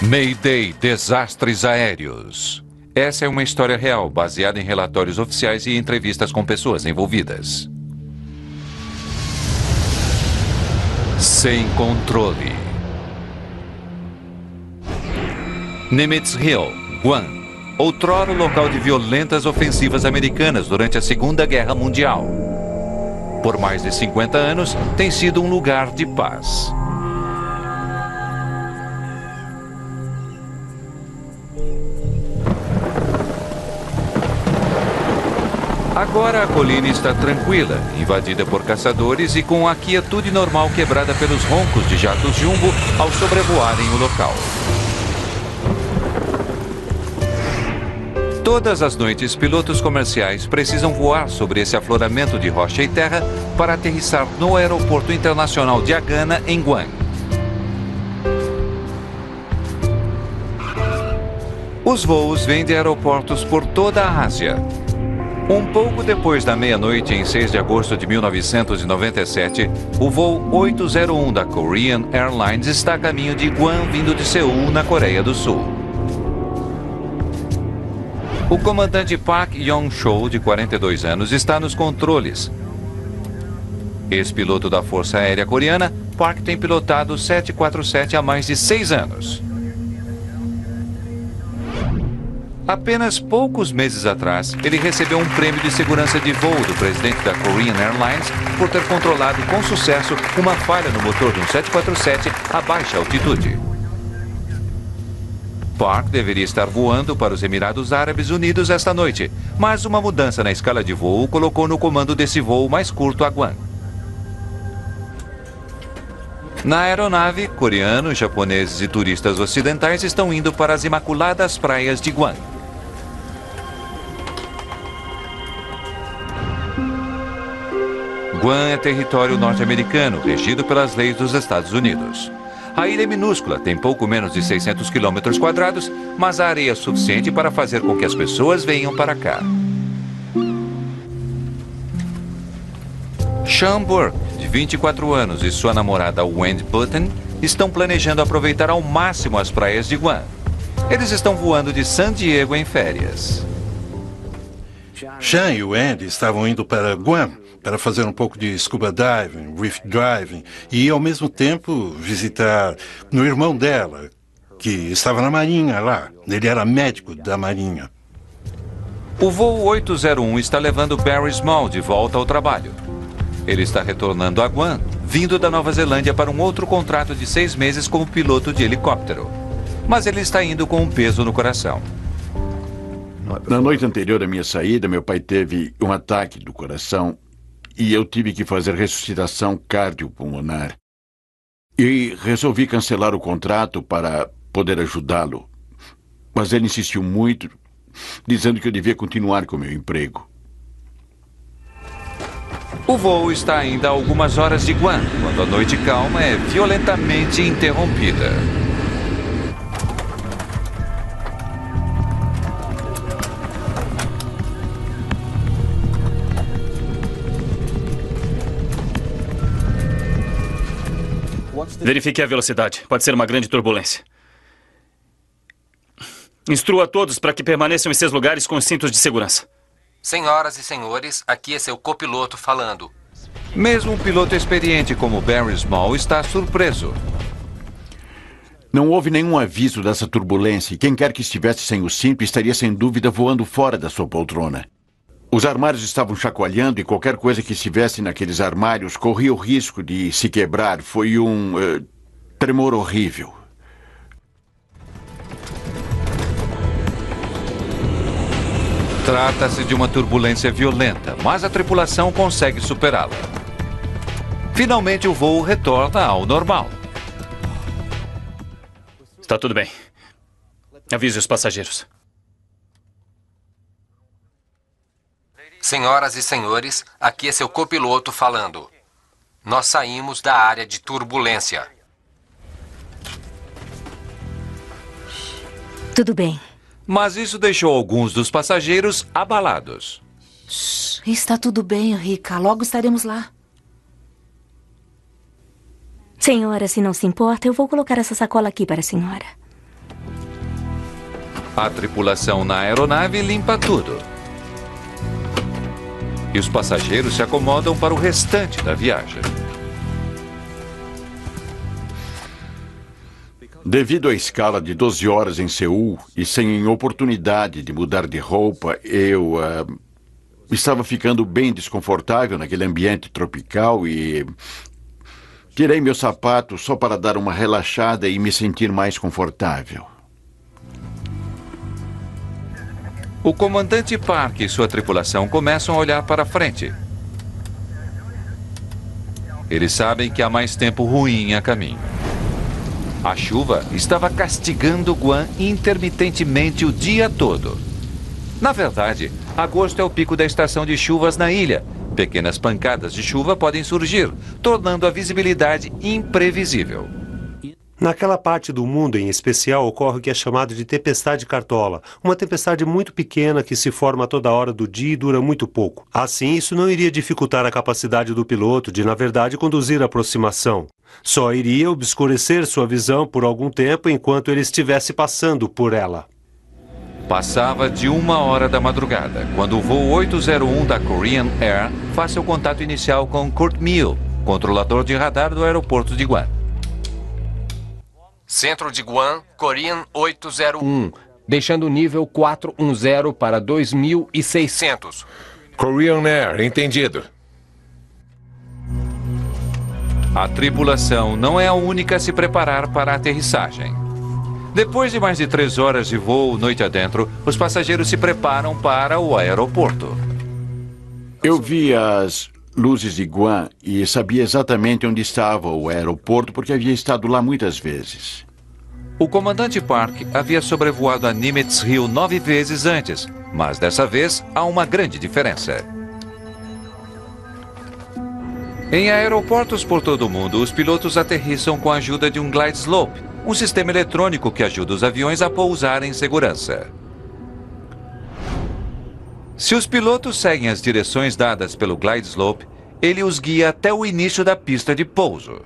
Mayday, desastres aéreos. Essa é uma história real, baseada em relatórios oficiais e entrevistas com pessoas envolvidas. Sem controle. Nimitz Hill, Guam. Outrora o local de violentas ofensivas americanas durante a Segunda Guerra Mundial. Por mais de 50 anos, tem sido um lugar de paz. Agora a colina está tranquila, invadida por caçadores e com a quietude normal quebrada pelos roncos de jatos jumbo ao sobrevoarem o local. Todas as noites, pilotos comerciais precisam voar sobre esse afloramento de rocha e terra para aterrissar no Aeroporto Internacional de Agana, em Guam. Os voos vêm de aeroportos por toda a Ásia. Um pouco depois da meia-noite, em 6 de agosto de 1997, o voo 801 da Korean Airlines está a caminho de Guam, vindo de Seul, na Coreia do Sul. O comandante Park Yong-chol, de 42 anos, está nos controles. Ex-piloto da Força Aérea Coreana, Park tem pilotado o 747 há mais de 6 anos. Apenas poucos meses atrás, ele recebeu um prêmio de segurança de voo do presidente da Korean Airlines por ter controlado com sucesso uma falha no motor de um 747 a baixa altitude. Park deveria estar voando para os Emirados Árabes Unidos esta noite, mas uma mudança na escala de voo o colocou no comando desse voo mais curto a Guam. Na aeronave, coreanos, japoneses e turistas ocidentais estão indo para as imaculadas praias de Guam. Guam é território norte-americano, regido pelas leis dos Estados Unidos. A ilha é minúscula, tem pouco menos de 600 quilômetros quadrados, mas há areia suficiente para fazer com que as pessoas venham para cá. Sean Burke, de 24 anos, e sua namorada Wendy Button estão planejando aproveitar ao máximo as praias de Guam. Eles estão voando de San Diego em férias. Sean e Wendy estavam indo para Guam para fazer um pouco de scuba diving, reef diving e, ao mesmo tempo, visitar o irmão dela, que estava na Marinha lá. Ele era médico da Marinha. O voo 801 está levando Barry Small de volta ao trabalho. Ele está retornando a Guam, vindo da Nova Zelândia para um outro contrato de 6 meses como piloto de helicóptero. Mas ele está indo com um peso no coração. Na noite anterior à minha saída, meu pai teve um ataque do coração e eu tive que fazer ressuscitação cardiopulmonar. E resolvi cancelar o contrato para poder ajudá-lo. Mas ele insistiu muito, dizendo que eu devia continuar com meu emprego. O voo está ainda a algumas horas de Guam, quando a noite calma é violentamente interrompida. Verifique a velocidade. Pode ser uma grande turbulência. Instrua todos para que permaneçam em seus lugares com os cintos de segurança. Senhoras e senhores, aqui é seu copiloto falando. Mesmo um piloto experiente como Barry Small está surpreso. Não houve nenhum aviso dessa turbulência e quem quer que estivesse sem o cinto estaria sem dúvida voando fora da sua poltrona. Os armários estavam chacoalhando e qualquer coisa que estivesse naqueles armários corria o risco de se quebrar. Foi um tremor horrível. Trata-se de uma turbulência violenta, mas a tripulação consegue superá-la. Finalmente o voo retorna ao normal. Está tudo bem. Avise os passageiros. Senhoras e senhores, aqui é seu copiloto falando. Nós saímos da área de turbulência. Tudo bem. Mas isso deixou alguns dos passageiros abalados. Está tudo bem, Rica. Logo estaremos lá. Senhora, se não se importa, eu vou colocar essa sacola aqui para a senhora. A tripulação na aeronave limpa tudo. E os passageiros se acomodam para o restante da viagem. Devido à escala de 12 horas em Seul e sem oportunidade de mudar de roupa, eu estava ficando bem desconfortável naquele ambiente tropical e tirei meu sapato só para dar uma relaxada e me sentir mais confortável. O comandante Park e sua tripulação começam a olhar para frente. Eles sabem que há mais tempo ruim a caminho. A chuva estava castigando Guam intermitentemente o dia todo. Na verdade, agosto é o pico da estação de chuvas na ilha. Pequenas pancadas de chuva podem surgir, tornando a visibilidade imprevisível. Naquela parte do mundo, em especial, ocorre o que é chamado de tempestade cartola, uma tempestade muito pequena que se forma a toda hora do dia e dura muito pouco. Assim, isso não iria dificultar a capacidade do piloto de, na verdade, conduzir a aproximação. Só iria obscurecer sua visão por algum tempo enquanto ele estivesse passando por ela. Passava de 1h da madrugada, quando o voo 801 da Korean Air faz seu contato inicial com Kurt Mill, controlador de radar do aeroporto de Guam. Centro de Guam, Korean 801, deixando o nível 410 para 2.600. Korean Air, entendido. A tripulação não é a única a se preparar para a aterrissagem. Depois de mais de 3 horas de voo noite adentro, os passageiros se preparam para o aeroporto. Eu vi as luzes de Guam e sabia exatamente onde estava o aeroporto porque havia estado lá muitas vezes. O comandante Park havia sobrevoado a Nimitz Hill 9 vezes antes, mas dessa vez há uma grande diferença. Em aeroportos por todo o mundo, os pilotos aterrissam com a ajuda de um glide slope, um sistema eletrônico que ajuda os aviões a pousar em segurança. Se os pilotos seguem as direções dadas pelo glide slope, ele os guia até o início da pista de pouso.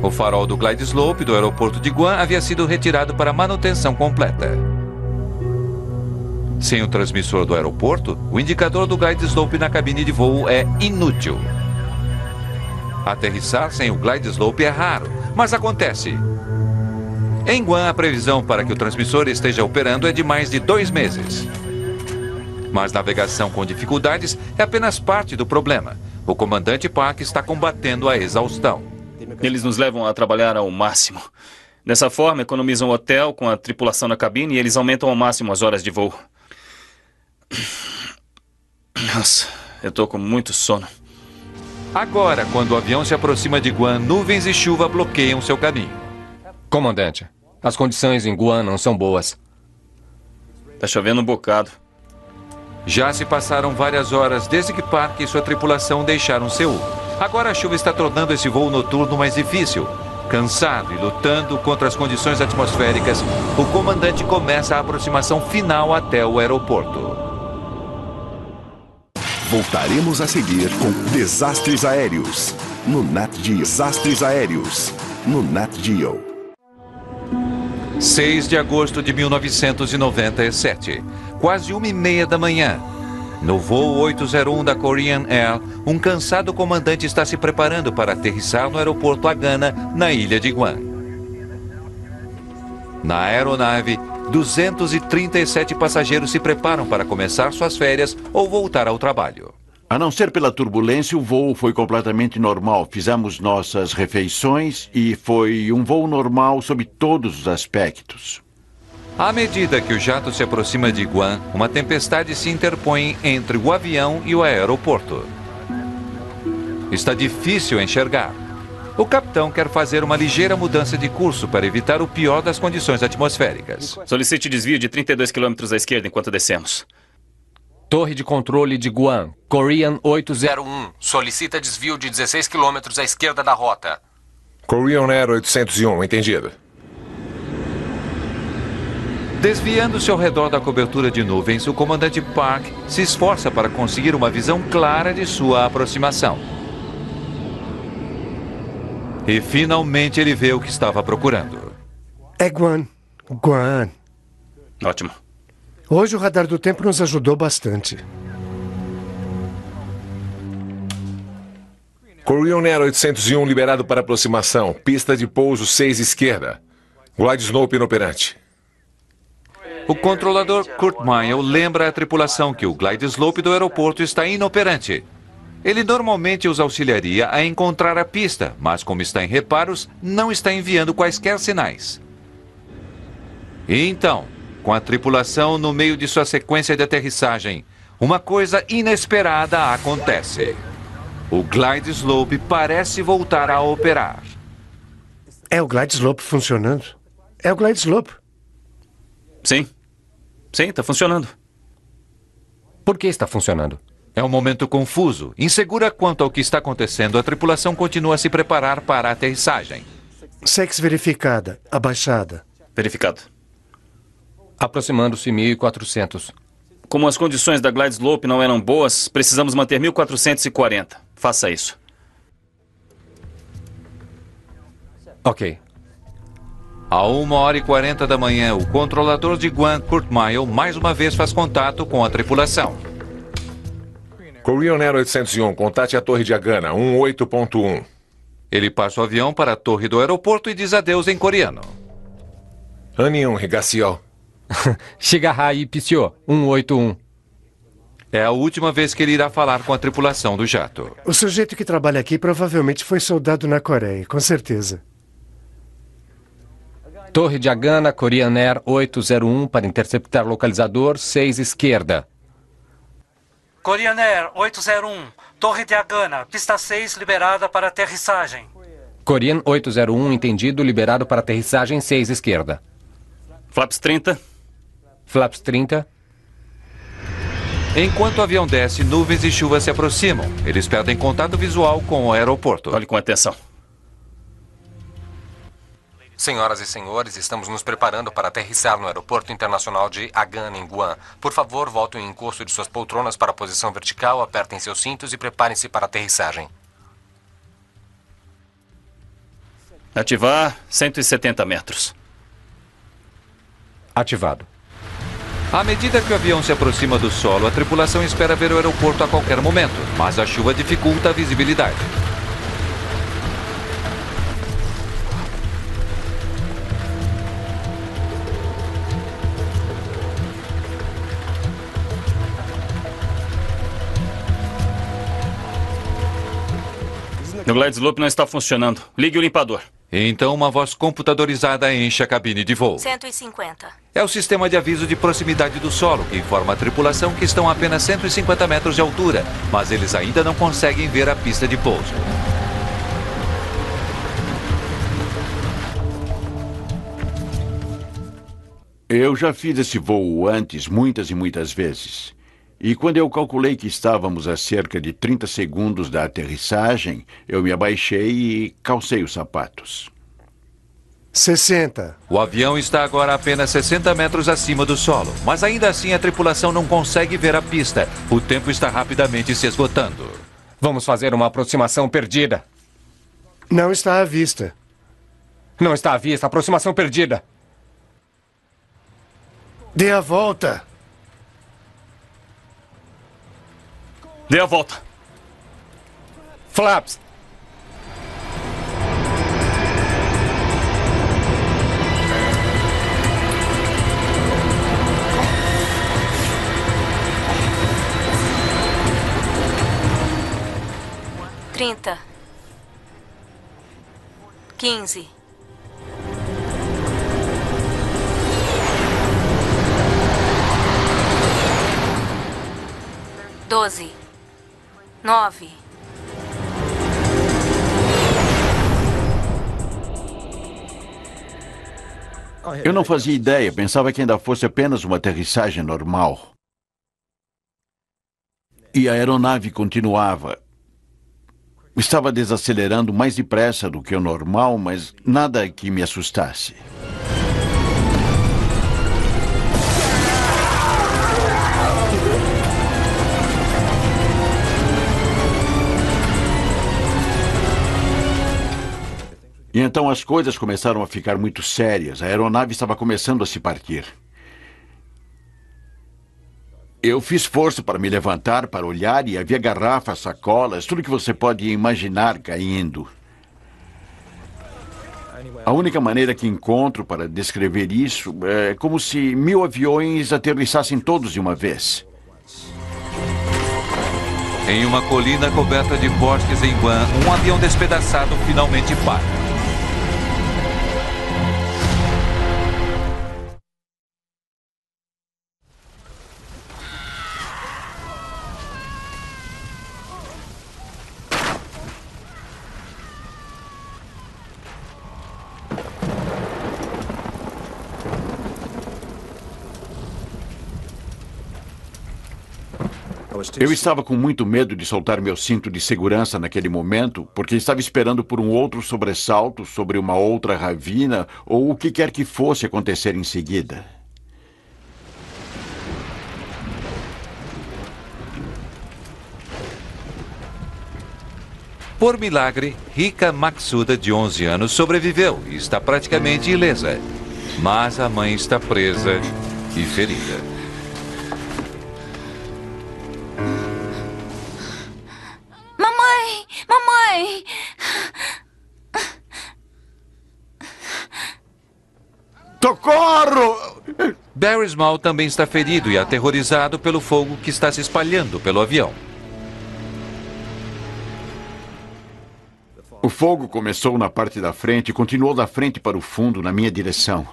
O farol do glide slope do aeroporto de Guam havia sido retirado para manutenção completa. Sem o transmissor do aeroporto, o indicador do glide slope na cabine de voo é inútil. Aterrissar sem o glide slope é raro, mas acontece. Em Guam, a previsão para que o transmissor esteja operando é de mais de 2 meses. Mas navegação com dificuldades é apenas parte do problema. O comandante Park está combatendo a exaustão. Eles nos levam a trabalhar ao máximo. Dessa forma, economizam o hotel com a tripulação na cabine e eles aumentam ao máximo as horas de voo. Nossa, eu tô com muito sono. Agora, quando o avião se aproxima de Guam, nuvens e chuva bloqueiam seu caminho. Comandante, as condições em Guam não são boas. Tá chovendo um bocado. Já se passaram várias horas desde que Park e sua tripulação deixaram Seul. Agora a chuva está tornando esse voo noturno mais difícil. Cansado e lutando contra as condições atmosféricas, o comandante começa a aproximação final até o aeroporto. Voltaremos a seguir com Desastres Aéreos, no Nat Geo. Desastres Aéreos, no Nat Geo. 6 de agosto de 1997, quase 1h30 da manhã. No voo 801 da Korean Air, um cansado comandante está se preparando para aterrissar no aeroporto Agana, na ilha de Guam. Na aeronave, 237 passageiros se preparam para começar suas férias ou voltar ao trabalho. A não ser pela turbulência, o voo foi completamente normal. Fizemos nossas refeições e foi um voo normal sob todos os aspectos. À medida que o jato se aproxima de Guam, uma tempestade se interpõe entre o avião e o aeroporto. Está difícil enxergar. O capitão quer fazer uma ligeira mudança de curso para evitar o pior das condições atmosféricas. Solicite desvio de 32 km à esquerda enquanto descemos. Torre de controle de Guam, Korean 801. Solicita desvio de 16 km à esquerda da rota. Korean Air 801, entendido. Desviando-se ao redor da cobertura de nuvens, o comandante Park se esforça para conseguir uma visão clara de sua aproximação. E finalmente ele vê o que estava procurando. É Guan. Guan. Ótimo. Hoje o radar do tempo nos ajudou bastante. Korean Air 801 liberado para aproximação. Pista de pouso 6 esquerda. Glide Slope inoperante. O controlador Kurt Meyer lembra a tripulação que o glide slope do aeroporto está inoperante. Ele normalmente os auxiliaria a encontrar a pista, mas como está em reparos, não está enviando quaisquer sinais. E então, com a tripulação no meio de sua sequência de aterrissagem, uma coisa inesperada acontece. O glide slope parece voltar a operar. É o glide slope funcionando? É o glide slope. Sim. Sim, está funcionando. Por que está funcionando? É um momento confuso. Insegura quanto ao que está acontecendo, a tripulação continua a se preparar para a aterrissagem. Sex verificada. Abaixada. Verificado. Aproximando-se 1.400. Como as condições da glide slope não eram boas, precisamos manter 1.440. Faça isso. Ok. À 1h40 da manhã, o controlador de Guam, Kurt Meyer, mais uma vez faz contato com a tripulação. Korean Air 801, contate a Torre de Agana, 18.1. Ele passa o avião para a torre do aeroporto e diz adeus em coreano. Anion Higasio. Shigahai Pisio, 181. É a última vez que ele irá falar com a tripulação do jato. O sujeito que trabalha aqui provavelmente foi soldado na Coreia, com certeza. Torre de Agana, Korean Air 801 para interceptar localizador 6 esquerda. Korean Air 801, Torre de Agana, pista 6 liberada para aterrissagem. Korean 801, entendido, liberado para aterrissagem 6 esquerda. Flaps 30. Flaps 30. Enquanto o avião desce, nuvens e chuva se aproximam. Eles perdem contato visual com o aeroporto. Olhe com atenção. Senhoras e senhores, estamos nos preparando para aterrissar no Aeroporto Internacional de Agana, em Guam. Por favor, voltem o encosto de suas poltronas para a posição vertical, apertem seus cintos e preparem-se para a aterrissagem. Ativar 170 metros. Ativado. À medida que o avião se aproxima do solo, a tripulação espera ver o aeroporto a qualquer momento, mas a chuva dificulta a visibilidade. O glide slope não está funcionando. Ligue o limpador. Então uma voz computadorizada enche a cabine de voo. 150. É o sistema de aviso de proximidade do solo que informa a tripulação que estão a apenas 150 metros de altura, mas eles ainda não conseguem ver a pista de pouso. Eu já fiz esse voo antes, muitas e muitas vezes. E quando eu calculei que estávamos a cerca de 30 segundos da aterrissagem, eu me abaixei e calcei os sapatos. 60. O avião está agora a apenas 60 metros acima do solo, mas ainda assim a tripulação não consegue ver a pista. O tempo está rapidamente se esgotando. Vamos fazer uma aproximação perdida. Não está à vista. Não está à vista. Aproximação perdida. Dê a volta. Dê a volta. Flaps. Trinta. 15. 12. 9. Eu não fazia ideia, pensava que ainda fosse apenas uma aterrissagem normal. E a aeronave continuava. Estava desacelerando mais depressa do que o normal, mas nada que me assustasse. E então as coisas começaram a ficar muito sérias. A aeronave estava começando a se partir. Eu fiz força para me levantar, para olhar, e havia garrafas, sacolas, tudo que você pode imaginar caindo. A única maneira que encontro para descrever isso é como se 1000 aviões aterrissassem todos de uma vez. Em uma colina coberta de bosques em Guam, um avião despedaçado finalmente para. Eu estava com muito medo de soltar meu cinto de segurança naquele momento, porque estava esperando por um outro sobressalto sobre uma outra ravina ou o que quer que fosse acontecer em seguida. Por milagre, Rika Maksuda, de 11 anos, sobreviveu e está praticamente ilesa. Mas a mãe está presa e ferida. Mamãe! Socorro! Barry Small também está ferido e aterrorizado pelo fogo que está se espalhando pelo avião. O fogo começou na parte da frente e continuou da frente para o fundo, na minha direção.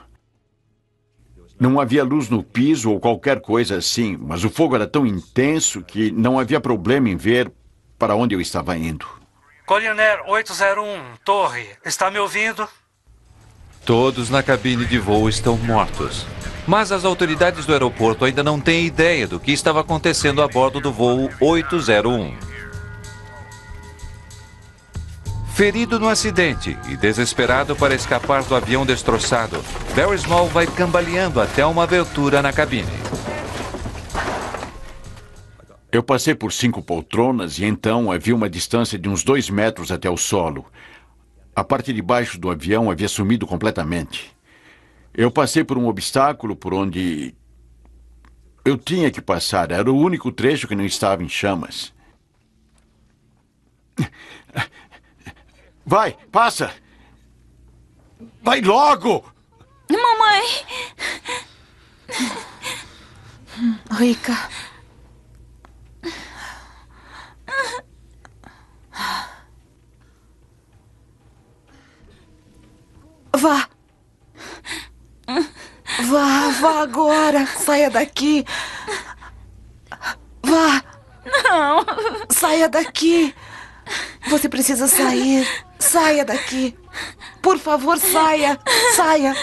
Não havia luz no piso ou qualquer coisa assim, mas o fogo era tão intenso que não havia problema em ver para onde eu estava indo. Korean Air 801, Torre, está me ouvindo? Todos na cabine de voo estão mortos. Mas as autoridades do aeroporto ainda não têm ideia do que estava acontecendo a bordo do voo 801. Ferido no acidente e desesperado para escapar do avião destroçado, Barry Small vai cambaleando até uma abertura na cabine. Eu passei por 5 poltronas e então havia uma distância de uns 2 metros até o solo. A parte de baixo do avião havia sumido completamente. Eu passei por um obstáculo por onde eu tinha que passar. Era o único trecho que não estava em chamas. Vai, passa! Vai logo! Mamãe! Rika. Vá. Vá agora. Saia daqui. Vá. Não. Saia daqui. Você precisa sair. Saia daqui. Por favor, saia. Saia.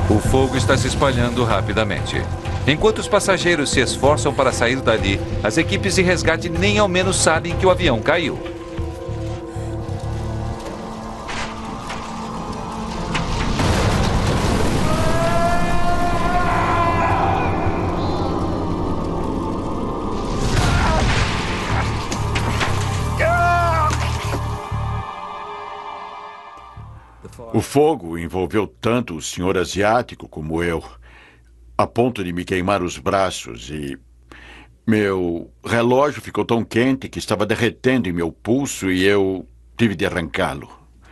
O fogo está se espalhando rapidamente. Enquanto os passageiros se esforçam para sair dali, as equipes de resgate nem ao menos sabem que o avião caiu. O fogo envolveu tanto o senhor asiático como eu, a ponto de me queimar os braços, e meu relógio ficou tão quente que estava derretendo em meu pulso e eu tive de arrancá-lo.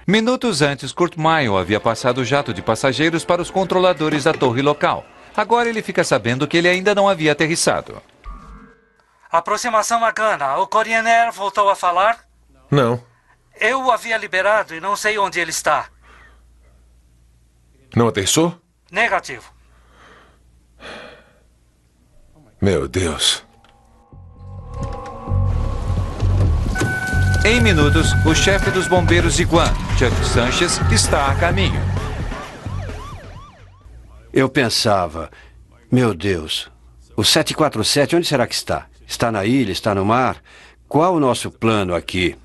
Minutos antes, Kurt Meyer havia passado o jato de passageiros para os controladores da torre local. Agora ele fica sabendo que ele ainda não havia aterrissado. Aproximação a Gana. O Korean Air voltou a falar? Não. Eu o havia liberado e não sei onde ele está. Não aterrissou? Negativo. Meu Deus. Em minutos, o chefe dos bombeiros de Guam, Chuck Sanchez, está a caminho. Eu pensava, meu Deus, o 747 onde será que está? Está na ilha, está no mar? Qual o nosso plano aqui?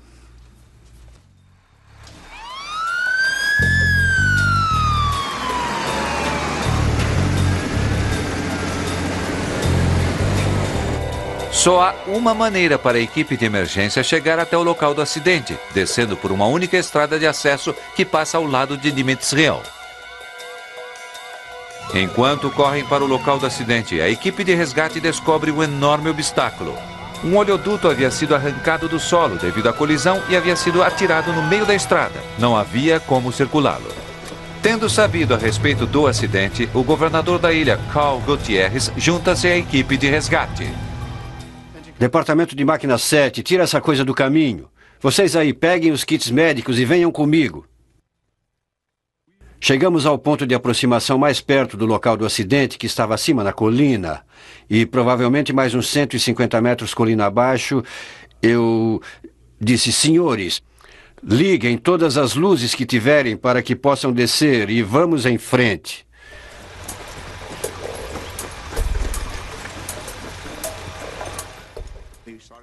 Só há uma maneira para a equipe de emergência chegar até o local do acidente, descendo por uma única estrada de acesso que passa ao lado de Dimitrisriel. Enquanto correm para o local do acidente, a equipe de resgate descobre um enorme obstáculo. Um oleoduto havia sido arrancado do solo devido à colisão e havia sido atirado no meio da estrada. Não havia como circulá-lo. Tendo sabido a respeito do acidente, o governador da ilha, Carl Gutierrez, junta-se à equipe de resgate. Departamento de Máquina 7, tira essa coisa do caminho. Vocês aí, peguem os kits médicos e venham comigo. Chegamos ao ponto de aproximação mais perto do local do acidente, que estava acima na colina. E provavelmente mais uns 150 metros colina abaixo, eu disse: senhores, liguem todas as luzes que tiverem para que possam descer e vamos em frente.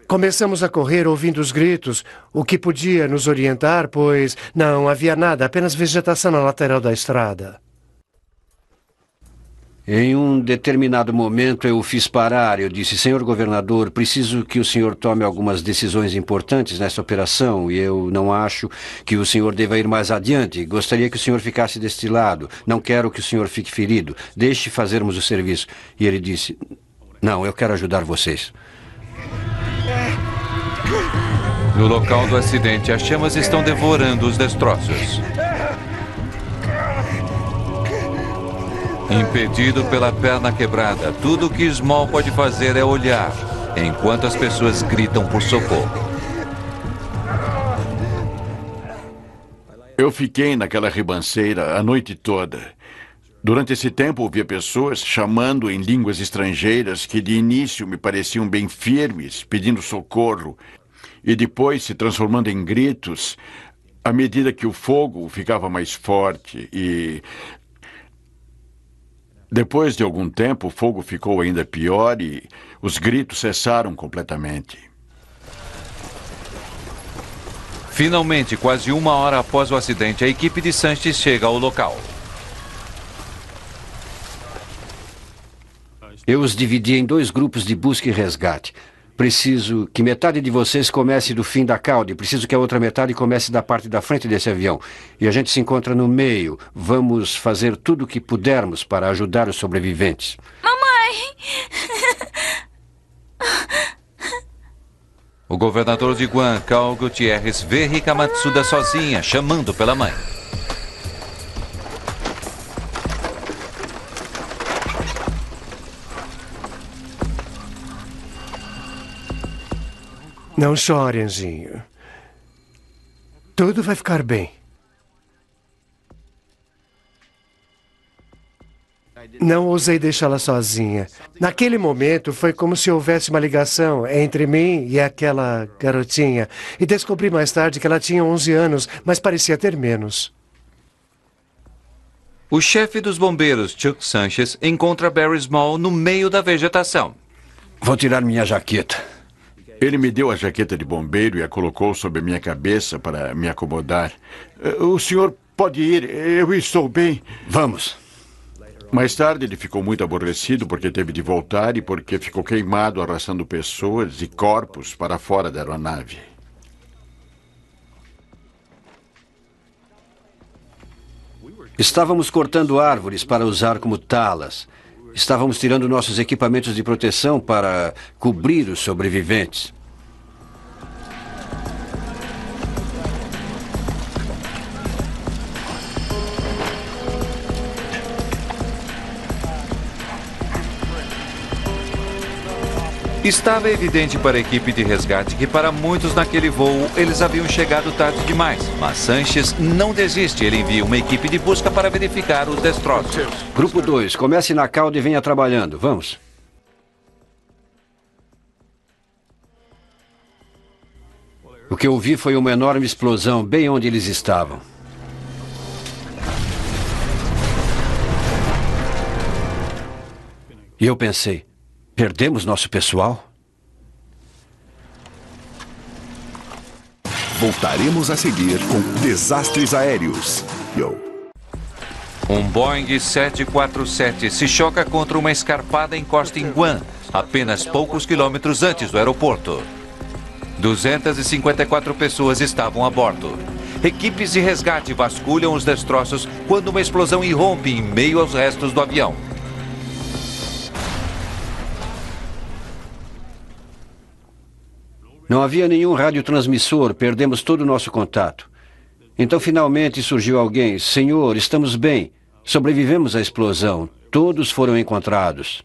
Começamos a correr ouvindo os gritos, o que podia nos orientar, pois não havia nada, apenas vegetação na lateral da estrada. Em um determinado momento eu o fiz parar. Eu disse: senhor governador, preciso que o senhor tome algumas decisões importantes nesta operação e eu não acho que o senhor deva ir mais adiante. Gostaria que o senhor ficasse deste lado. Não quero que o senhor fique ferido. Deixe fazermos o serviço. E ele disse: não, eu quero ajudar vocês. No local do acidente, as chamas estão devorando os destroços. Impedido pela perna quebrada, tudo o que Small pode fazer é olhar, enquanto as pessoas gritam por socorro. Eu fiquei naquela ribanceira a noite toda. Durante esse tempo, ouvia pessoas chamando em línguas estrangeiras que de início me pareciam bem firmes, pedindo socorro, e depois se transformando em gritos à medida que o fogo ficava mais forte. E depois de algum tempo, o fogo ficou ainda pior e os gritos cessaram completamente. Finalmente, quase uma hora após o acidente, a equipe de Sanches chega ao local. Eu os dividi em 2 grupos de busca e resgate. Preciso que metade de vocês comece do fim da cauda. Preciso que a outra metade comece da parte da frente desse avião. E a gente se encontra no meio. Vamos fazer tudo o que pudermos para ajudar os sobreviventes. Mamãe! O governador de Guam, Carl Gutierrez, vê Rika Matsuda sozinha, chamando pela mãe. Não chore, anjinho. Tudo vai ficar bem. Não ousei deixá-la sozinha. Naquele momento, foi como se houvesse uma ligação entre mim e aquela garotinha. E descobri mais tarde que ela tinha 11 anos, mas parecia ter menos. O chefe dos bombeiros, Chuck Sanches, encontra Barry Small no meio da vegetação. Vou tirar minha jaqueta. Ele me deu a jaqueta de bombeiro e a colocou sobre a minha cabeça para me acomodar. O senhor pode ir, eu estou bem. Vamos. Mais tarde ele ficou muito aborrecido porque teve de voltar e porque ficou queimado arrastando pessoas e corpos para fora da aeronave. Estávamos cortando árvores para usar como talas. Estávamos tirando nossos equipamentos de proteção para cobrir os sobreviventes. Estava evidente para a equipe de resgate que para muitos naquele voo eles haviam chegado tarde demais. Mas Sanches não desiste. Ele envia uma equipe de busca para verificar os destroços. Grupo 2, comece na cauda e venha trabalhando. Vamos. O que eu vi foi uma enorme explosão bem onde eles estavam. E eu pensei, perdemos nosso pessoal? Voltaremos a seguir com Desastres Aéreos. Um Boeing 747 se choca contra uma escarpada encosta em Guam. apenas poucos quilômetros antes do aeroporto. 254 pessoas estavam a bordo. Equipes de resgate vasculham os destroços quando uma explosão irrompe em meio aos restos do avião. Não havia nenhum radiotransmissor, perdemos todo o nosso contato. Então, finalmente, surgiu alguém. Senhor, estamos bem. Sobrevivemos à explosão. Todos foram encontrados.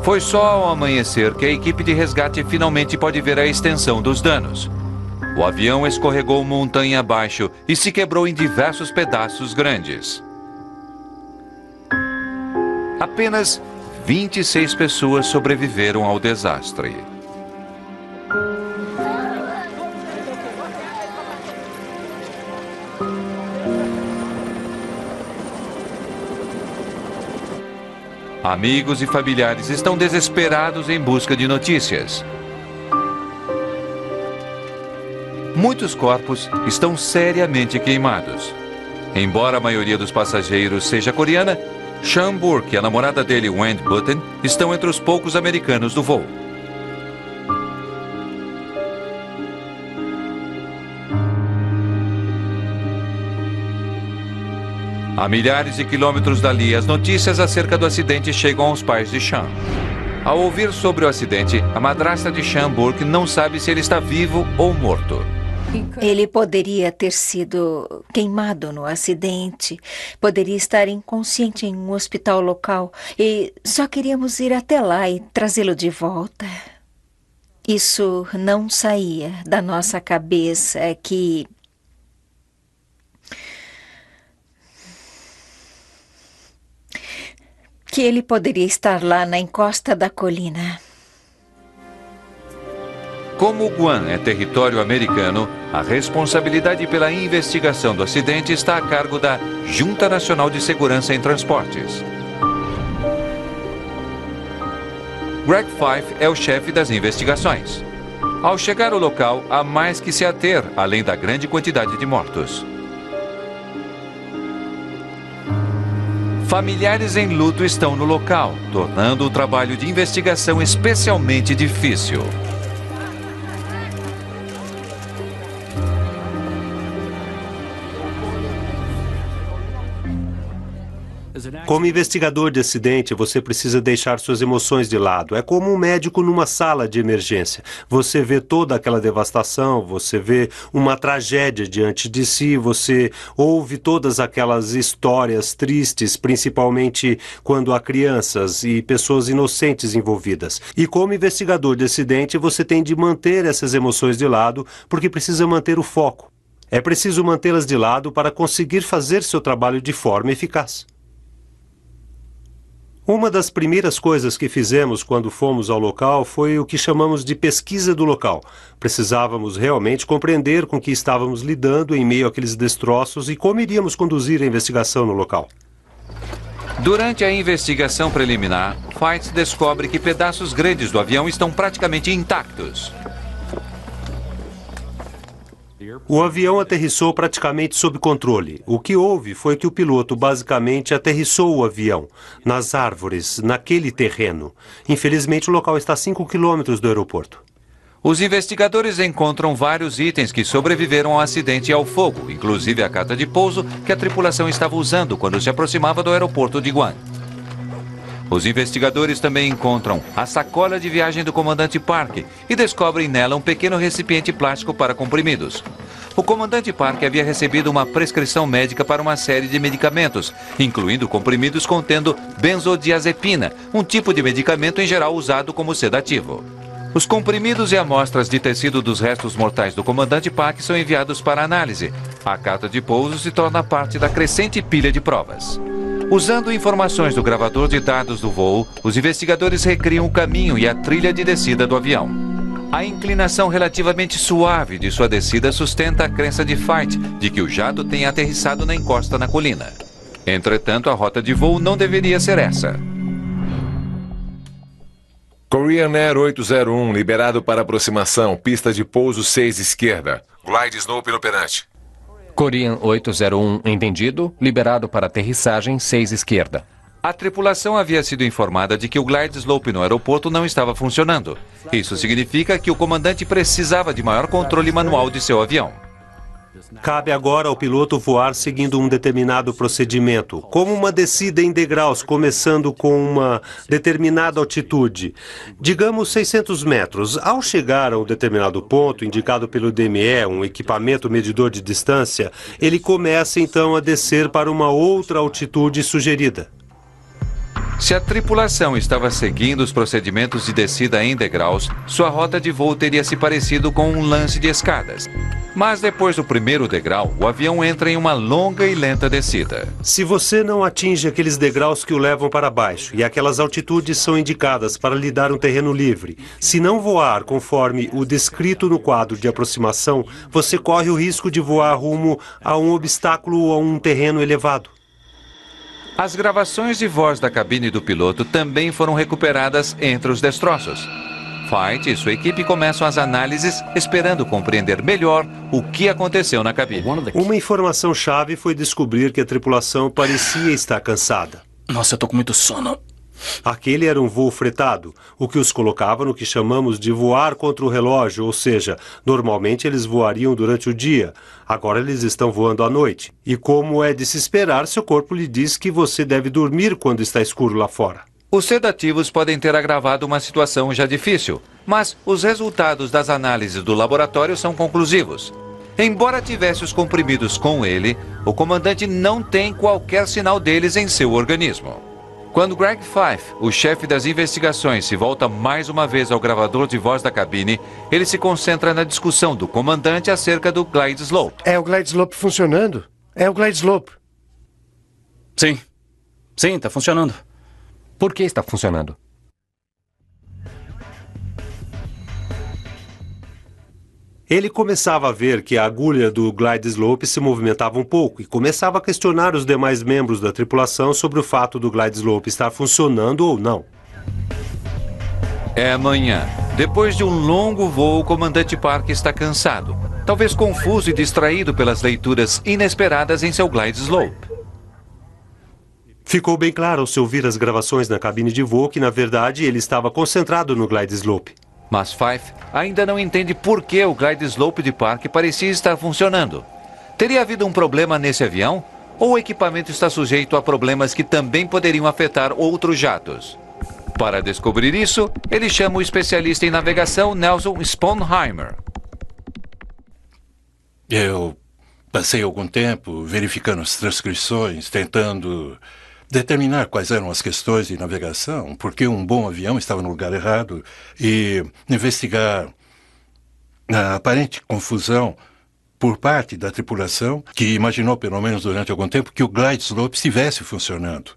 Foi só ao amanhecer que a equipe de resgate finalmente pode ver a extensão dos danos. O avião escorregou montanha abaixo e se quebrou em diversos pedaços grandes. Apenas 26 pessoas sobreviveram ao desastre. Amigos e familiares estão desesperados em busca de notícias. Muitos corpos estão seriamente queimados. Embora a maioria dos passageiros seja coreana, Sean Burke e a namorada dele, Wendy Button, estão entre os poucos americanos do voo. A milhares de quilômetros dali, as notícias acerca do acidente chegam aos pais de Sean. Ao ouvir sobre o acidente, a madrasta de Sean Burke não sabe se ele está vivo ou morto. Ele poderia ter sido queimado no acidente, poderia estar inconsciente em um hospital local e só queríamos ir até lá e trazê-lo de volta. Isso não saía da nossa cabeça que ele poderia estar lá na encosta da colina. Como Guam é território americano, a responsabilidade pela investigação do acidente está a cargo da Junta Nacional de Segurança em Transportes. Greg Fife é o chefe das investigações. Ao chegar ao local, há mais que se ater, além da grande quantidade de mortos. Familiares em luto estão no local, tornando o trabalho de investigação especialmente difícil. Como investigador de acidente, você precisa deixar suas emoções de lado. É como um médico numa sala de emergência. Você vê toda aquela devastação, você vê uma tragédia diante de si, você ouve todas aquelas histórias tristes, principalmente quando há crianças e pessoas inocentes envolvidas. E como investigador de acidente, você tem de manter essas emoções de lado, porque precisa manter o foco. É preciso mantê-las de lado para conseguir fazer seu trabalho de forma eficaz. Uma das primeiras coisas que fizemos quando fomos ao local foi o que chamamos de pesquisa do local. Precisávamos realmente compreender com que estávamos lidando em meio àqueles destroços e como iríamos conduzir a investigação no local. Durante a investigação preliminar, Fife descobre que pedaços grandes do avião estão praticamente intactos. O avião aterrissou praticamente sob controle. O que houve foi que o piloto basicamente aterrissou o avião nas árvores, naquele terreno. Infelizmente, o local está a 5 quilômetros do aeroporto. Os investigadores encontram vários itens que sobreviveram ao acidente e ao fogo, inclusive a carta de pouso que a tripulação estava usando quando se aproximava do aeroporto de Guam. Os investigadores também encontram a sacola de viagem do comandante Park e descobrem nela um pequeno recipiente plástico para comprimidos. O comandante Park havia recebido uma prescrição médica para uma série de medicamentos, incluindo comprimidos contendo benzodiazepina, um tipo de medicamento em geral usado como sedativo. Os comprimidos e amostras de tecido dos restos mortais do comandante Park são enviados para análise. A carta de pouso se torna parte da crescente pilha de provas. Usando informações do gravador de dados do voo, os investigadores recriam o caminho e a trilha de descida do avião. A inclinação relativamente suave de sua descida sustenta a crença de Fife de que o jato tenha aterrissado na encosta na colina. Entretanto, a rota de voo não deveria ser essa. Korean Air 801, liberado para aproximação, pista de pouso 6 esquerda. Glide Slope inoperante. Korean 801, entendido. Liberado para aterrissagem, 6 esquerda. A tripulação havia sido informada de que o glide slope no aeroporto não estava funcionando. Isso significa que o comandante precisava de maior controle manual de seu avião. Cabe agora ao piloto voar seguindo um determinado procedimento, como uma descida em degraus, começando com uma determinada altitude, digamos 600 metros. Ao chegar a um determinado ponto, indicado pelo DME, um equipamento medidor de distância, ele começa então a descer para uma outra altitude sugerida. Se a tripulação estava seguindo os procedimentos de descida em degraus, sua rota de voo teria se parecido com um lance de escadas. Mas depois do primeiro degrau, o avião entra em uma longa e lenta descida. Se você não atinge aqueles degraus que o levam para baixo, e aquelas altitudes são indicadas para lhe dar um terreno livre, se não voar conforme o descrito no quadro de aproximação, você corre o risco de voar rumo a um obstáculo ou a um terreno elevado. As gravações de voz da cabine do piloto também foram recuperadas entre os destroços. Fight e sua equipe começam as análises, esperando compreender melhor o que aconteceu na cabine. Uma informação-chave foi descobrir que a tripulação parecia estar cansada. Nossa, eu tô com muito sono. Aquele era um voo fretado, o que os colocava no que chamamos de voar contra o relógio, ou seja, normalmente eles voariam durante o dia, agora eles estão voando à noite. E como é de se esperar, seu corpo lhe diz que você deve dormir quando está escuro lá fora. Os sedativos podem ter agravado uma situação já difícil, mas os resultados das análises do laboratório são conclusivos. Embora tivesse os comprimidos com ele, o comandante não tem qualquer sinal deles em seu organismo. Quando Greg Fife, o chefe das investigações, se volta mais uma vez ao gravador de voz da cabine, ele se concentra na discussão do comandante acerca do glide slope. É o glide slope funcionando? É o glide slope. Sim. Sim, está funcionando. Por que está funcionando? Ele começava a ver que a agulha do glide slope se movimentava um pouco e começava a questionar os demais membros da tripulação sobre o fato do glide slope estar funcionando ou não. É amanhã. Depois de um longo voo, o comandante Park está cansado, talvez confuso e distraído pelas leituras inesperadas em seu glide slope. Ficou bem claro ao se ouvir as gravações na cabine de voo que, na verdade, ele estava concentrado no glide slope. Mas Fife ainda não entende por que o glide slope de Park parecia estar funcionando. Teria havido um problema nesse avião? Ou o equipamento está sujeito a problemas que também poderiam afetar outros jatos? Para descobrir isso, ele chama o especialista em navegação Nelson Sponheimer. Eu passei algum tempo verificando as transcrições, tentando determinar quais eram as questões de navegação, porque um bom avião estava no lugar errado, e investigar a aparente confusão por parte da tripulação, que imaginou, pelo menos durante algum tempo, que o glide slope estivesse funcionando.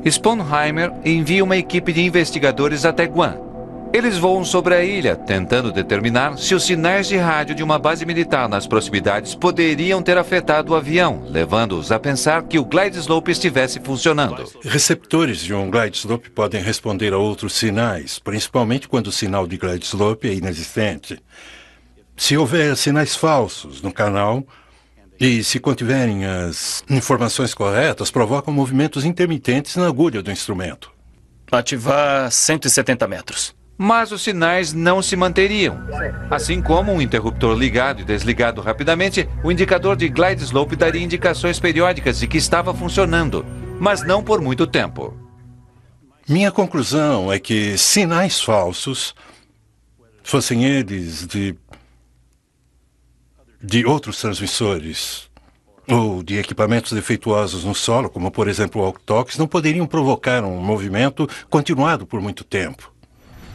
Sponheimer envia uma equipe de investigadores até Guam. Eles voam sobre a ilha, tentando determinar se os sinais de rádio de uma base militar nas proximidades poderiam ter afetado o avião, levando-os a pensar que o glide slope estivesse funcionando. Receptores de um glide slope podem responder a outros sinais, principalmente quando o sinal de glide slope é inexistente. Se houver sinais falsos no canal e se contiverem as informações corretas, provocam movimentos intermitentes na agulha do instrumento. Ativar 170 metros. Mas os sinais não se manteriam. Assim como um interruptor ligado e desligado rapidamente, o indicador de glide slope daria indicações periódicas de que estava funcionando, mas não por muito tempo. Minha conclusão é que sinais falsos, fossem eles de outros transmissores ou de equipamentos defeituosos no solo, como por exemplo o walkie-talkies, não poderiam provocar um movimento continuado por muito tempo.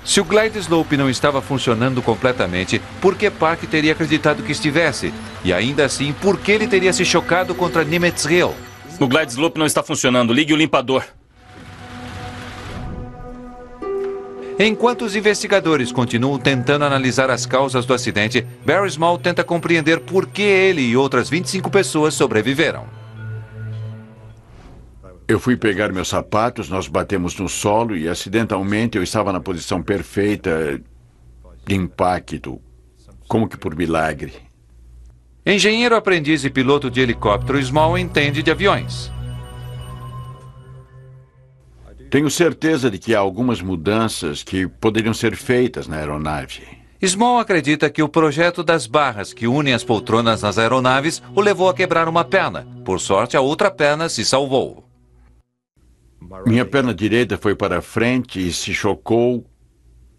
Se o glide slope não estava funcionando completamente, por que Park teria acreditado que estivesse? E ainda assim, por que ele teria se chocado contra Nimitz Hill? O glide slope não está funcionando. Ligue o limpador. Enquanto os investigadores continuam tentando analisar as causas do acidente, Barry Small tenta compreender por que ele e outras 25 pessoas sobreviveram. Eu fui pegar meus sapatos, nós batemos no solo e, acidentalmente, eu estava na posição perfeita de impacto, como que por milagre. Engenheiro aprendiz e piloto de helicóptero, Small entende de aviões. Tenho certeza de que há algumas mudanças que poderiam ser feitas na aeronave. Small acredita que o projeto das barras que unem as poltronas nas aeronaves o levou a quebrar uma perna. Por sorte, a outra perna se salvou. Minha perna direita foi para frente e se chocou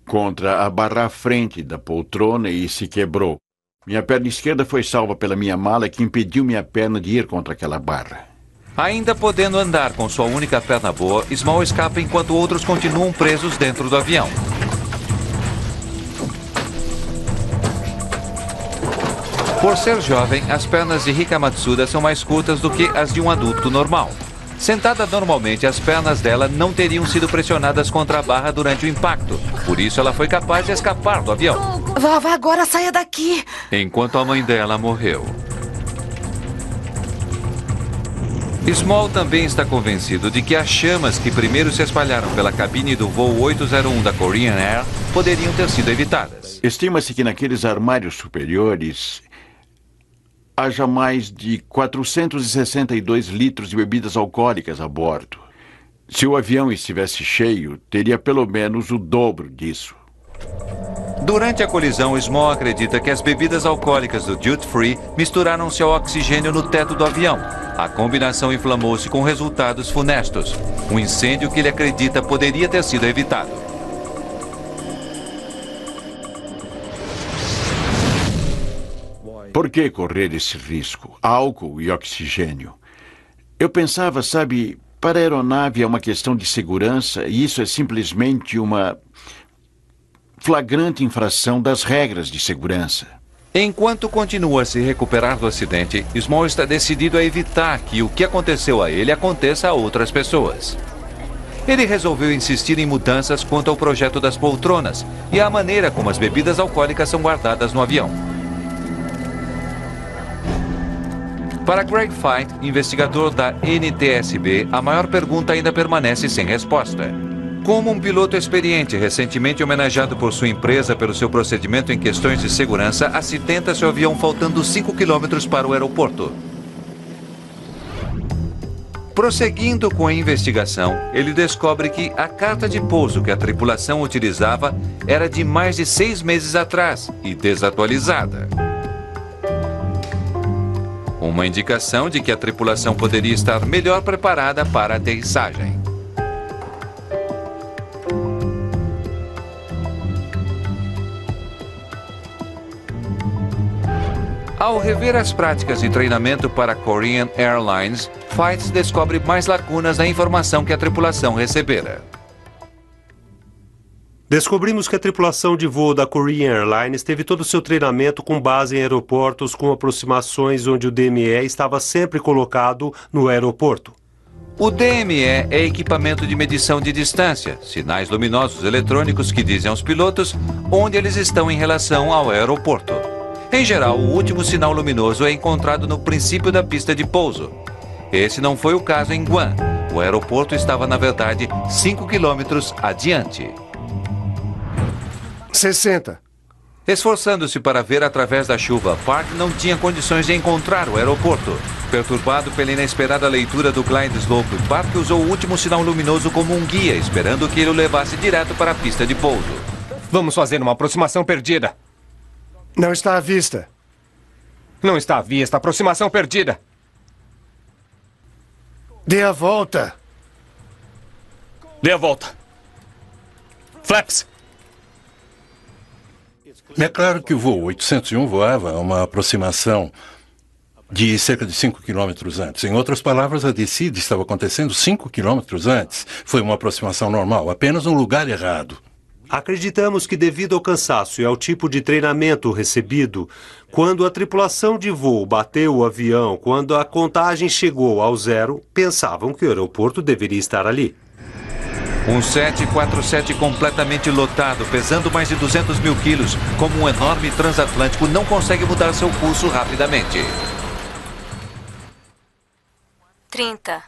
contra a barra à frente da poltrona e se quebrou. Minha perna esquerda foi salva pela minha mala, que impediu minha perna de ir contra aquela barra. Ainda podendo andar com sua única perna boa, Small escapa enquanto outros continuam presos dentro do avião. Por ser jovem, as pernas de Rika Matsuda são mais curtas do que as de um adulto normal. Sentada normalmente, as pernas dela não teriam sido pressionadas contra a barra durante o impacto. Por isso, ela foi capaz de escapar do avião. Vovó, agora saia daqui! Enquanto a mãe dela morreu. Small também está convencido de que as chamas que primeiro se espalharam pela cabine do voo 801 da Korean Air poderiam ter sido evitadas. Estima-se que naqueles armários superiores haja mais de 462 litros de bebidas alcoólicas a bordo. Se o avião estivesse cheio, teria pelo menos o dobro disso. Durante a colisão, Small acredita que as bebidas alcoólicas do Duty Free misturaram-se ao oxigênio no teto do avião. A combinação inflamou-se com resultados funestos. Um incêndio que ele acredita poderia ter sido evitado. Por que correr esse risco? Álcool e oxigênio. Eu pensava, sabe, para a aeronave é uma questão de segurança e isso é simplesmente uma flagrante infração das regras de segurança. Enquanto continua a se recuperar do acidente, Small está decidido a evitar que o que aconteceu a ele aconteça a outras pessoas. Ele resolveu insistir em mudanças quanto ao projeto das poltronas e à maneira como as bebidas alcoólicas são guardadas no avião. Para Greg Feit, investigador da NTSB, a maior pergunta ainda permanece sem resposta. Como um piloto experiente, recentemente homenageado por sua empresa pelo seu procedimento em questões de segurança, acidenta seu avião faltando 5 quilômetros para o aeroporto. Prosseguindo com a investigação, ele descobre que a carta de pouso que a tripulação utilizava era de mais de 6 meses atrás e desatualizada. Uma indicação de que a tripulação poderia estar melhor preparada para a aterrissagem. Ao rever as práticas de treinamento para a Korean Airlines, Feit descobre mais lacunas na informação que a tripulação recebera. Descobrimos que a tripulação de voo da Korean Airlines teve todo o seu treinamento com base em aeroportos com aproximações onde o DME estava sempre colocado no aeroporto. O DME é equipamento de medição de distância, sinais luminosos eletrônicos que dizem aos pilotos onde eles estão em relação ao aeroporto. Em geral, o último sinal luminoso é encontrado no princípio da pista de pouso. Esse não foi o caso em Guam. O aeroporto estava, na verdade, 5 quilômetros adiante. 60. Esforçando-se para ver através da chuva, Park não tinha condições de encontrar o aeroporto. Perturbado pela inesperada leitura do Glide Slope, Park usou o último sinal luminoso como um guia, esperando que ele o levasse direto para a pista de pouso. Vamos fazer uma aproximação perdida. Não está à vista. Não está à vista. Aproximação perdida. Dê a volta. Dê a volta. Flaps. É claro que o voo 801 voava a uma aproximação de cerca de 5 quilômetros antes. Em outras palavras, a descida estava acontecendo 5 quilômetros antes. Foi uma aproximação normal, apenas no lugar errado. Acreditamos que devido ao cansaço e ao tipo de treinamento recebido, quando a tripulação de voo bateu o avião, quando a contagem chegou ao zero, pensavam que o aeroporto deveria estar ali. Um 747 completamente lotado, pesando mais de 200 mil quilos, como um enorme transatlântico, não consegue mudar seu curso rapidamente. 30.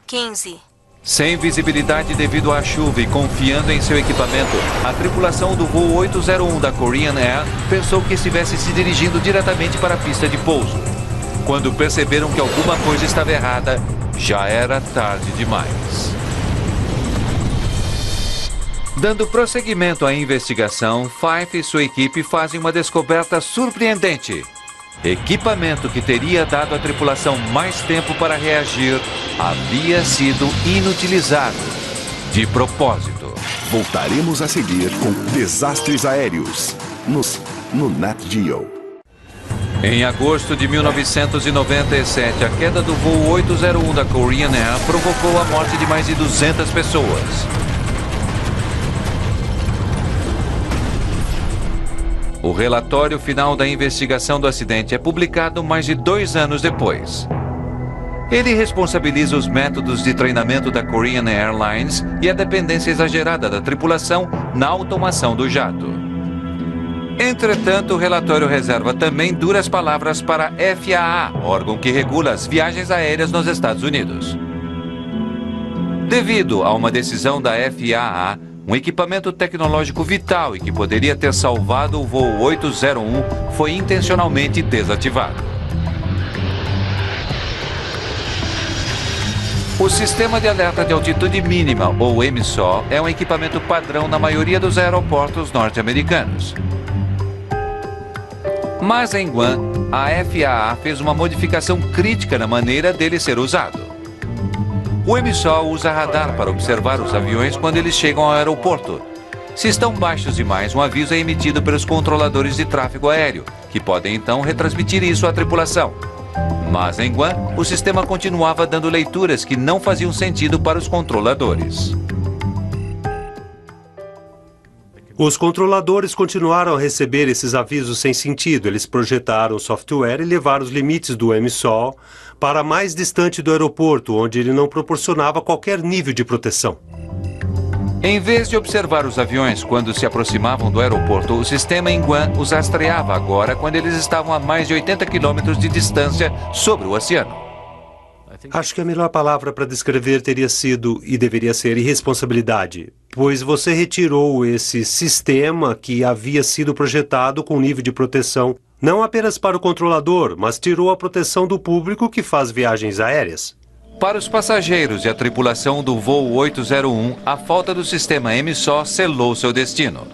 15. Sem visibilidade devido à chuva e confiando em seu equipamento, a tripulação do voo 801 da Korean Air pensou que estivesse se dirigindo diretamente para a pista de pouso. Quando perceberam que alguma coisa estava errada, já era tarde demais. Dando prosseguimento à investigação, Fife e sua equipe fazem uma descoberta surpreendente. Equipamento que teria dado à tripulação mais tempo para reagir havia sido inutilizado, de propósito. Voltaremos a seguir com Desastres Aéreos, no Nat Geo. Em agosto de 1997, a queda do voo 801 da Korean Air provocou a morte de mais de 200 pessoas. O relatório final da investigação do acidente é publicado mais de 2 anos depois. Ele responsabiliza os métodos de treinamento da Korean Airlines e a dependência exagerada da tripulação na automação do jato. Entretanto, o relatório reserva também duras palavras para a FAA, órgão que regula as viagens aéreas nos Estados Unidos. Devido a uma decisão da FAA, um equipamento tecnológico vital e que poderia ter salvado o voo 801 foi intencionalmente desativado. O Sistema de Alerta de Altitude Mínima, ou MSOL, é um equipamento padrão na maioria dos aeroportos norte-americanos. Mas em Guam, a FAA fez uma modificação crítica na maneira dele ser usado. O MSOL usa radar para observar os aviões quando eles chegam ao aeroporto. Se estão baixos demais, um aviso é emitido pelos controladores de tráfego aéreo, que podem então retransmitir isso à tripulação. Mas em Guam, o sistema continuava dando leituras que não faziam sentido para os controladores. Os controladores continuaram a receber esses avisos sem sentido. Eles projetaram o software e levaram os limites do MSOL para mais distante do aeroporto, onde ele não proporcionava qualquer nível de proteção. Em vez de observar os aviões quando se aproximavam do aeroporto, o sistema em Guam os rastreava agora quando eles estavam a mais de 80 quilômetros de distância sobre o oceano. Acho que a melhor palavra para descrever teria sido, e deveria ser, irresponsabilidade, pois você retirou esse sistema que havia sido projetado com nível de proteção não apenas para o controlador, mas tirou a proteção do público que faz viagens aéreas. Para os passageiros e a tripulação do voo 801, a falta do sistema MSOL selou seu destino.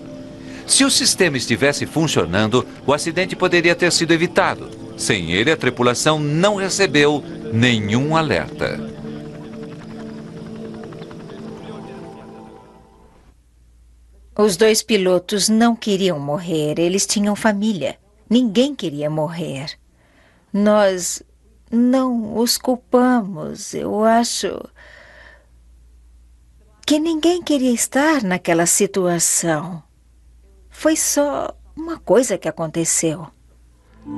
Se o sistema estivesse funcionando, o acidente poderia ter sido evitado. Sem ele, a tripulação não recebeu nenhum alerta. Os 2 pilotos não queriam morrer, eles tinham família. Ninguém queria morrer. Nós não os culpamos. Eu acho que ninguém queria estar naquela situação. Foi só uma coisa que aconteceu.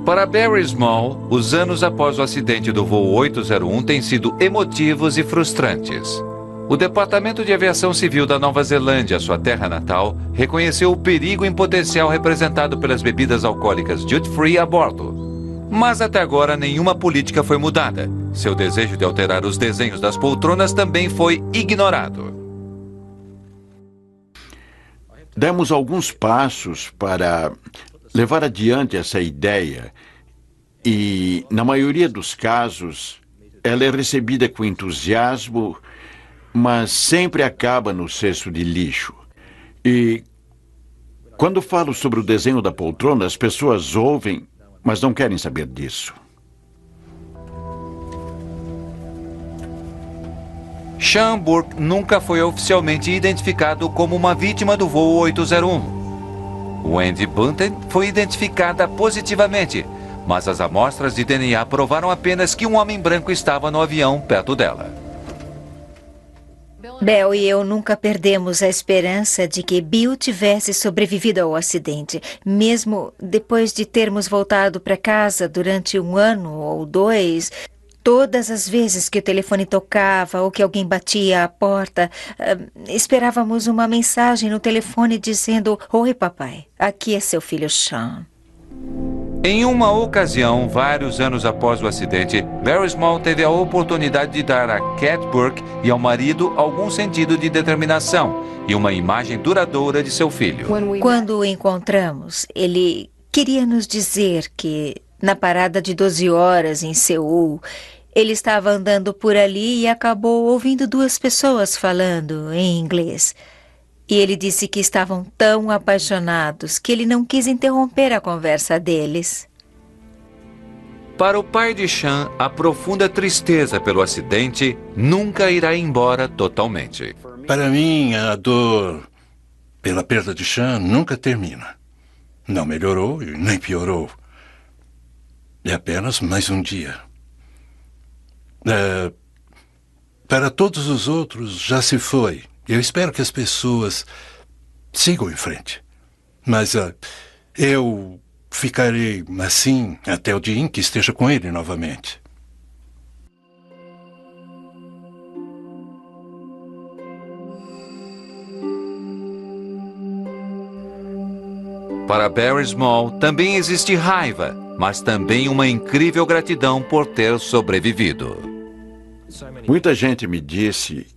Para Barry Small, os anos após o acidente do voo 801 têm sido emotivos e frustrantes. O Departamento de Aviação Civil da Nova Zelândia, sua terra natal, reconheceu o perigo em potencial representado pelas bebidas alcoólicas duty-free a bordo. Mas até agora nenhuma política foi mudada. Seu desejo de alterar os desenhos das poltronas também foi ignorado. Demos alguns passos para levar adiante essa ideia e, na maioria dos casos, ela é recebida com entusiasmo, mas sempre acaba no cesto de lixo. E quando falo sobre o desenho da poltrona, as pessoas ouvem, mas não querem saber disso. Sean Burke nunca foi oficialmente identificado como uma vítima do voo 801. Wendy Bunten foi identificada positivamente, mas as amostras de DNA provaram apenas que um homem branco estava no avião perto dela. Bel e eu nunca perdemos a esperança de que Bill tivesse sobrevivido ao acidente, mesmo depois de termos voltado para casa durante 1 ano ou 2. Todas as vezes que o telefone tocava ou que alguém batia à porta, esperávamos uma mensagem no telefone dizendo: "Oi, papai, aqui é seu filho Sean." Em uma ocasião, vários anos após o acidente, Barry Small teve a oportunidade de dar a Cat Burke e ao marido algum sentido de determinação e uma imagem duradoura de seu filho. Quando o encontramos, ele queria nos dizer que, na parada de 12 horas em Seul, ele estava andando por ali e acabou ouvindo duas pessoas falando em inglês. E ele disse que estavam tão apaixonados que ele não quis interromper a conversa deles. Para o pai de Sean, a profunda tristeza pelo acidente nunca irá embora totalmente. Para mim, a dor pela perda de Sean nunca termina. Não melhorou e nem piorou. É apenas mais um dia. Para todos os outros, já se foi. Eu espero que as pessoas sigam em frente. Mas eu ficarei assim até o dia em que esteja com ele novamente. Para Barry Small também existe raiva, mas também uma incrível gratidão por ter sobrevivido. Muita gente me disse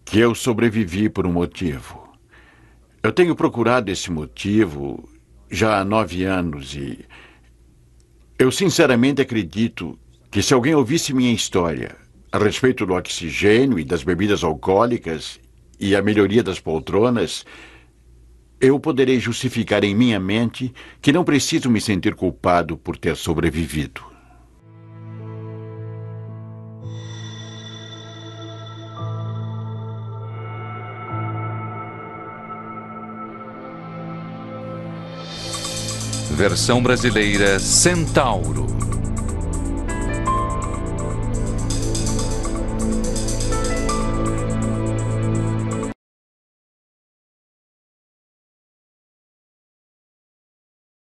que eu sobrevivi por um motivo. Eu tenho procurado esse motivo já há 9 anos e eu sinceramente acredito que se alguém ouvisse minha história a respeito do oxigênio e das bebidas alcoólicas e a melhoria das poltronas, eu poderei justificar em minha mente que não preciso me sentir culpado por ter sobrevivido. Versão brasileira Centauro.